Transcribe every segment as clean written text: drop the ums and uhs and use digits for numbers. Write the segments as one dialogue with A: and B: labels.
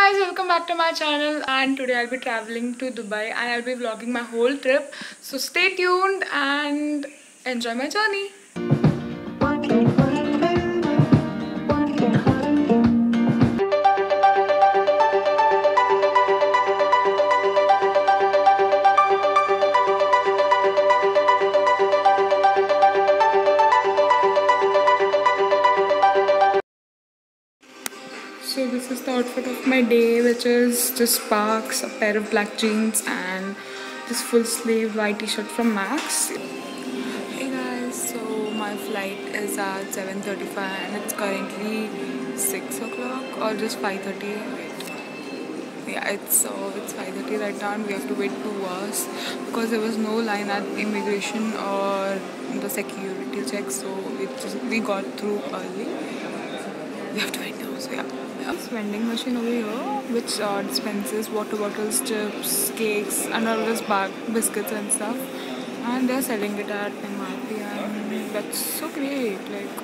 A: guys, welcome back to my channel, and today I'll be traveling to Dubai and I'll be vlogging my whole trip. So stay tuned and enjoy my journey. So this is the outfit of my day, which is just Sparks, a pair of black jeans and this full sleeve white t-shirt from Max. Hey guys, so my flight is at 7:35 and it's currently 6 o'clock or just 5:30. Wait. Yeah, it's 5:30 right now and we have to wait 2 hours because there was no line at immigration or the security check, so we got through early. We have to wait now, so yeah. This vending machine over here which dispenses water bottles, chips, cakes and all this biscuits and stuff, and they're selling it at MRP and that's so great. Like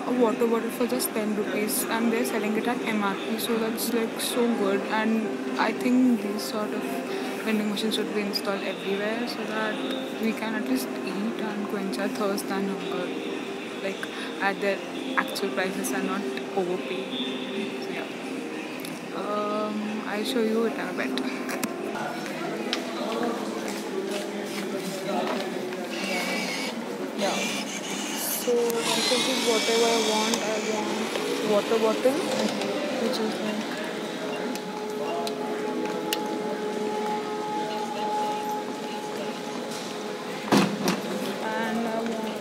A: a water bottle for just 10 rupees and they're selling it at MRP, so that's like so good. And I think these sort of vending machines should be installed everywhere so that we can at least eat and quench our thirst and hunger, like at their actual prices and not overpay. So yeah, I'll show you it in a bit. Yeah, so I can choose whatever I want. I want water bottle, which is like and I want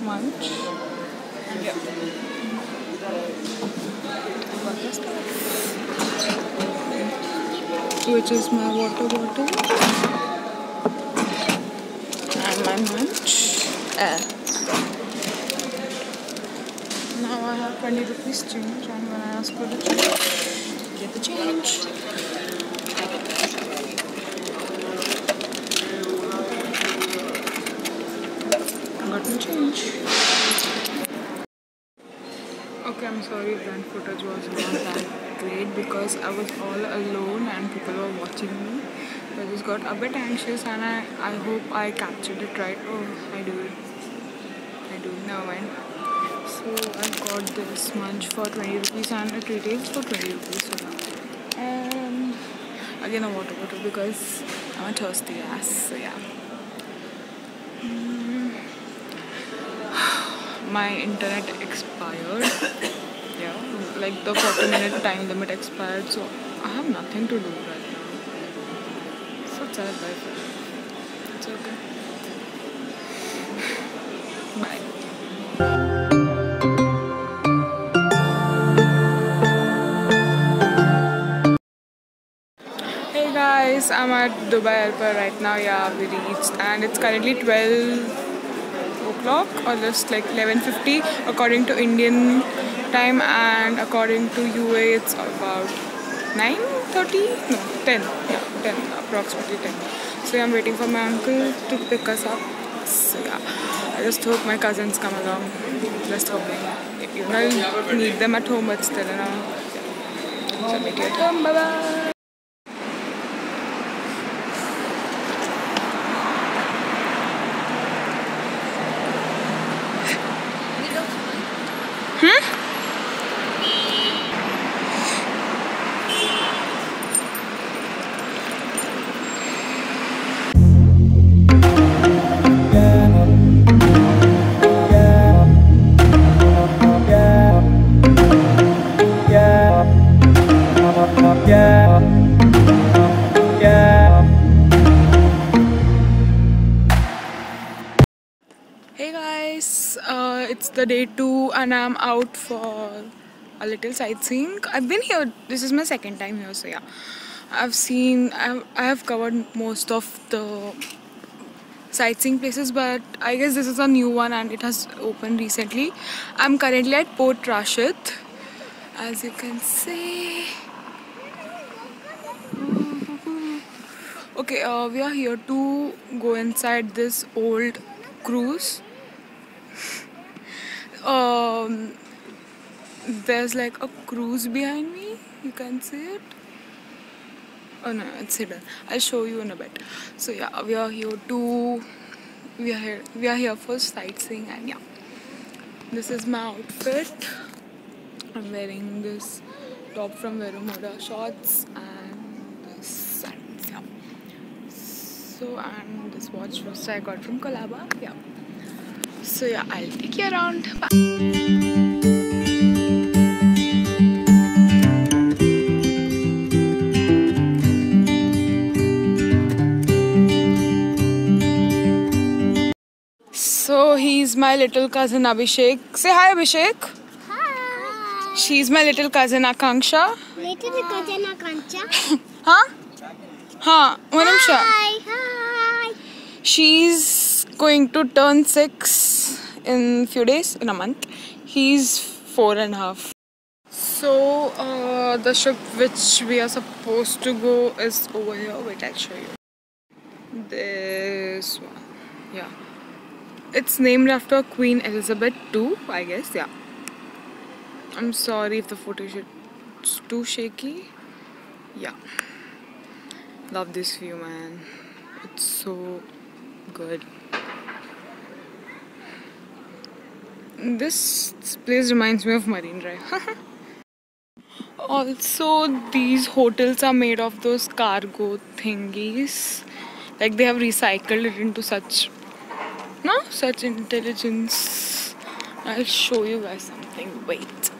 A: munch and yeah, which is my water bottle and my munch. Now I have 20 rupees change, and when I ask for the change, get the change. Got my change. Okay, I'm sorry front footage was not that great because I was all alone and people were watching me. So I just got a bit anxious and I hope I captured it right. Oh, I do. Never mind. So I got this munch for 20 rupees and it retails for 20 rupees. So yeah. And again a water bottle because I'm a thirsty ass. So yeah. My internet expired. Yeah, like the 40-minute time limit expired, so I have nothing to do right now. So sad, but it's okay. Bye. Hey guys, I'm at Dubai Airport right now. Yeah, we reached and it's currently 12 o'clock or just like 11:50 according to Indian time, and according to UA it's about 9:30, no 10, yeah 10, approximately 10. So I'm waiting for my uncle to pick us up. So yeah, I just hope my cousins come along, just hoping. Even though I'll meet them at home, but still, you know, yeah. So meet you at home. Bye bye. Hey guys, it's the day 2 and I'm out for a little sightseeing. I've been here, this is my second time here, so yeah. I have covered most of the sightseeing places, but I guess this is a new one and it has opened recently. I'm currently at Port Rashid, as you can see. Okay, we are here to go inside this old cruise. there's like a cruise behind me. You can see it. Oh no, it's hidden. I'll show you in a bit. So yeah, we are here for sightseeing, and yeah, this is my outfit. I'm wearing this top from Verumoda, shorts, and this sandals. Yeah. So, and this watch which I got from Colaba. Yeah. So yeah, I'll take you around. Bye. So he's my little cousin Abhishek. Say hi, Abhishek.
B: Hi.
A: She's my little cousin Akanksha.
B: Little cousin Akanksha.
A: Huh? Huh? Manamsha.
B: Hi. Hi.
A: She's going to turn 6 in few days, in a month. He's 4.5. So the ship which we are supposed to go is over here. Wait, I'll show you. This one. Yeah. It's named after Queen Elizabeth II, I guess. Yeah. I'm sorry if the footage is too shaky. Yeah. Love this view, man. It's so good. This place reminds me of Marine Drive. Also, these hotels are made of those cargo thingies. Like they have recycled it into such intelligence. I'll show you guys something. Wait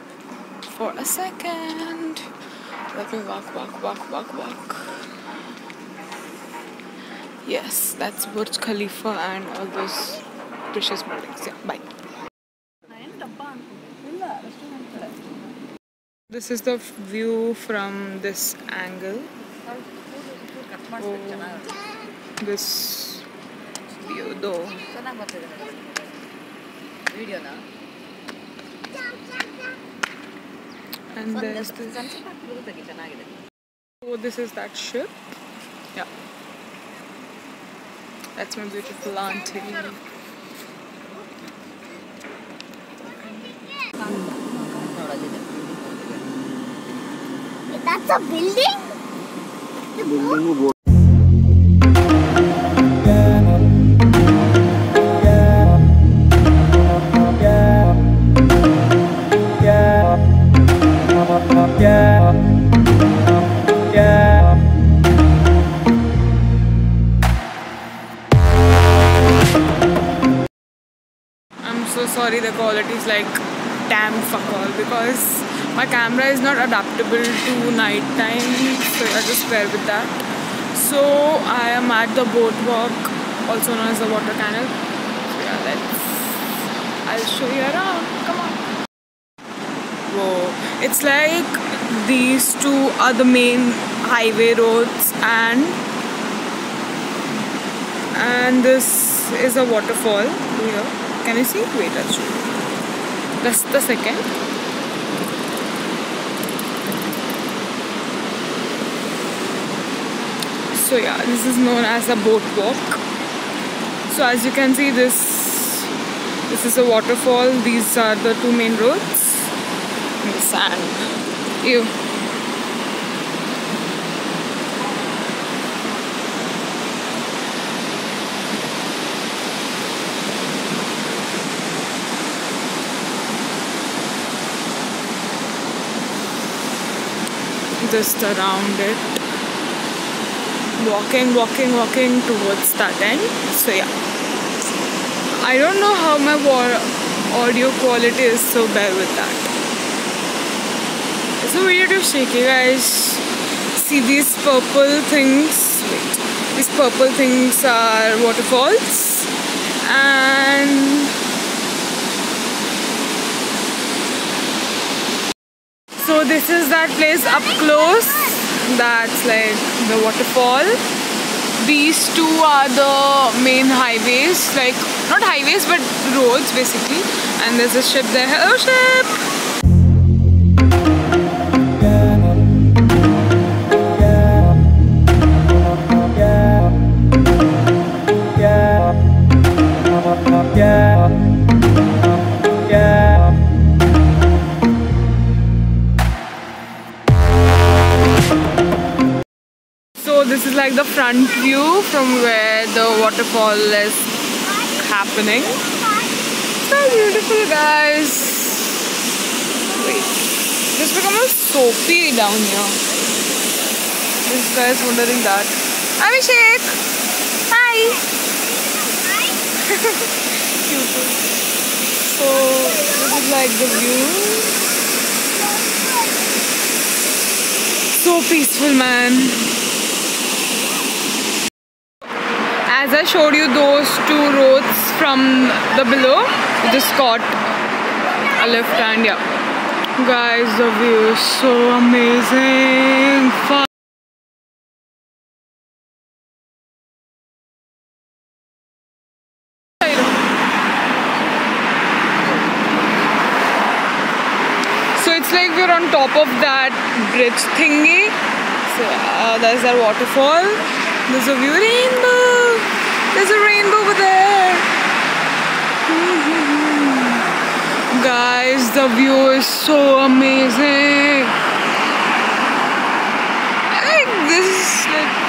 A: for a second. Let me walk. Yes, that's Burj Khalifa and all those precious buildings. Yeah, bye. This is the view from this angle. Oh, this view though. And there's this. Oh, this is that ship. Yeah. That's my beautiful auntie.
B: That's a building?
A: I'm so sorry, the quality is like damn fuck all because my camera is not adaptable to night time, so I just bear with that. So I am at the boardwalk, also known as the water canal. So yeah, I'll show you around. Come on. Whoa, it's like these two are the main highway roads, and this is a waterfall here. Can you see? Wait, I'll show you. Just a second. So yeah, this is known as a boat walk. So as you can see, this is a waterfall. These are the two main roads. And the sand. Ew. Just around it. Walking towards that end. So yeah, I don't know how my audio quality is, so bear with that. It's a video too shaky, guys. See these purple things? Wait, these purple things are waterfalls, and so this is that place up close. That's like the waterfall. These two are the main highways, like not highways but roads basically. And there's a ship there. Hello, ship! like the front view from where the waterfall is happening. So beautiful, guys. Wait, this become a soapy down here. This guy is wondering that. Abhishek! Hi! Cute. So, this is like the view. So peaceful, man. As I showed you those two roads from the below, you just got a left hand, yeah. Guys, the view is so amazing. So it's like we're on top of that bridge thingy. So there's that waterfall. There's a view rainbow. There's a rainbow over there. Guys, the view is so amazing. Like, this is like